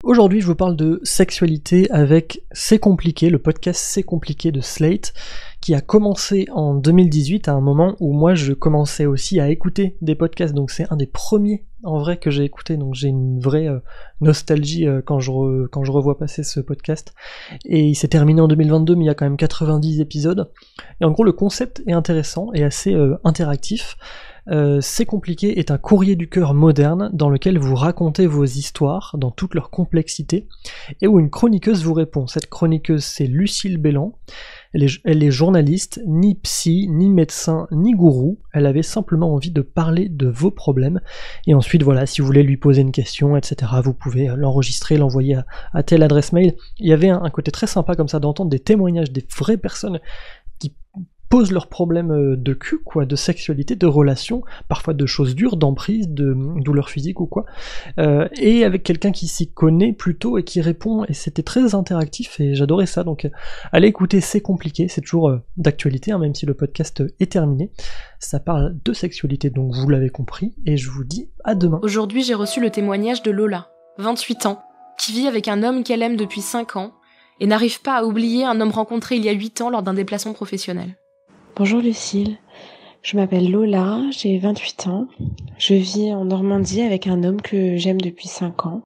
Aujourd'hui, je vous parle de sexualité avec C'est compliqué, le podcast C'est compliqué de Slate, qui a commencé en 2018 à un moment où moi je commençais aussi à écouter des podcasts, donc c'est un des premiers en vrai que j'ai écouté, donc j'ai une vraie nostalgie quand je revois passer ce podcast. Et il s'est terminé en 2022, mais il y a quand même 90 épisodes. Et en gros, le concept est intéressant et assez interactif. C'est compliqué est un courrier du cœur moderne dans lequel vous racontez vos histoires dans toute leur complexité et où une chroniqueuse vous répond. Cette chroniqueuse, c'est Lucille Bélan. Elle est journaliste, ni psy, ni médecin, ni gourou. Elle avait simplement envie de parler de vos problèmes. Et ensuite, voilà, si vous voulez lui poser une question, etc., vous pouvez l'enregistrer, l'envoyer à telle adresse mail. Il y avait un côté très sympa comme ça d'entendre des témoignages des vraies personnes qui posent leurs problèmes de cul, quoi, de sexualité, de relations, parfois de choses dures, d'emprise, de douleurs physiques ou quoi, et avec quelqu'un qui s'y connaît plutôt et qui répond, et c'était très interactif et j'adorais ça, donc allez écouter C'est compliqué, c'est toujours d'actualité, hein, même si le podcast est terminé, ça parle de sexualité, donc vous l'avez compris, et je vous dis à demain. Aujourd'hui, j'ai reçu le témoignage de Lola, 28 ans, qui vit avec un homme qu'elle aime depuis 5 ans, et n'arrive pas à oublier un homme rencontré il y a 8 ans lors d'un déplacement professionnel. Bonjour Lucille, je m'appelle Lola, j'ai 28 ans. Je vis en Normandie avec un homme que j'aime depuis 5 ans.